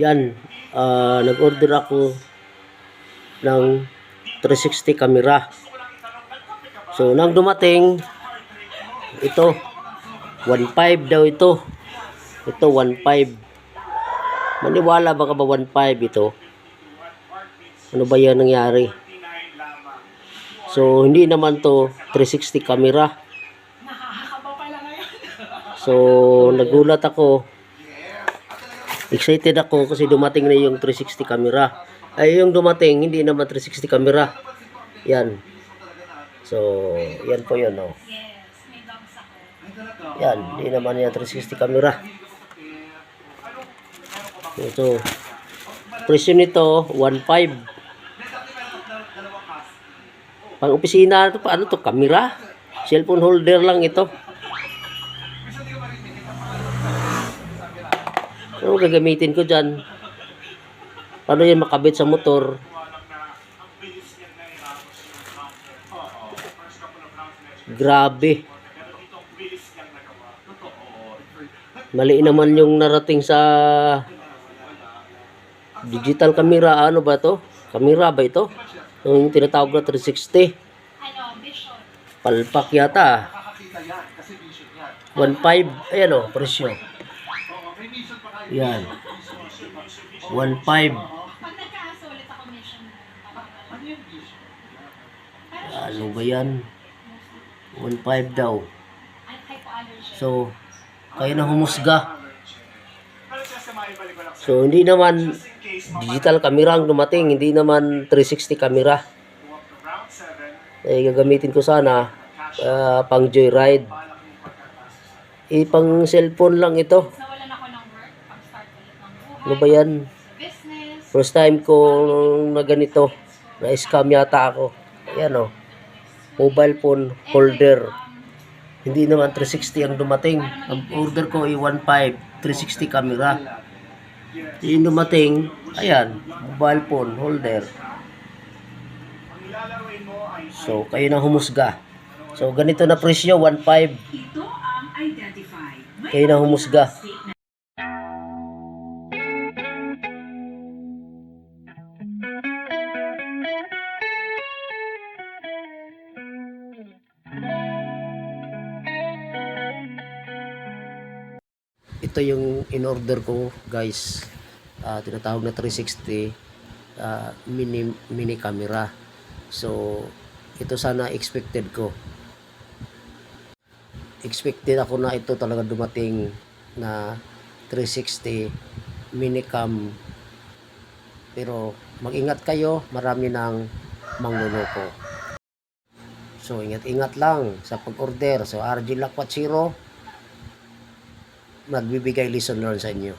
Yan, nag-order ako ng 360 camera. So, nang dumating, ito, 1.5 daw ito. Ito, 1.5. Maniwala ba ka ba 1.5 ito? Ano ba yan nangyari? So, hindi naman to 360 camera. So, nagulat ako. Excited ako kasi dumating na yung 360 camera. Ay, yung dumating, hindi naman 360 camera. Yan. So, yan po yun, oh. Yan, hindi naman yan 360 camera. Ito. Presyo nito, 1.5. Pang opisina, ito, paano to? Camera? Cellphone holder lang ito. Ano gagamitin ko dyan? Paano yan makabit sa motor? Grabe. Mali naman yung narating sa digital camera. Ano ba to? Camera ba ito? Yung tinatawag na 360. Palpak yata. 1.5. Ayan o, presyo. Yan. 1.5. Ano ba yan? 1.5 daw. So, kayo na humusga. So, hindi naman digital camera ang dumating. Hindi naman 360 camera. Eh, gagamitin ko sana pang joyride. Pang cellphone lang ito. Ano ba yan? First time ko na ganito. Na-scam yata ako. Ayan o. Mobile phone holder. Hindi naman 360 ang dumating. Ang order ko ay 1.5. 360 camera. Yung dumating, ayan. Mobile phone holder. So, kayo na humusga. So, ganito na presyo. 1.5. Kayo na humusga. Ito yung in-order ko, guys. Tinatawag na 360 mini camera. So, ito sana expected ko. Expected ako na ito talaga dumating na 360 mini cam. Pero mag-ingat kayo, marami nang mangloloko. So, ingat-ingat lang sa pag-order. So, RG Lakwat Zero, magbibigay lesson learned sa inyo.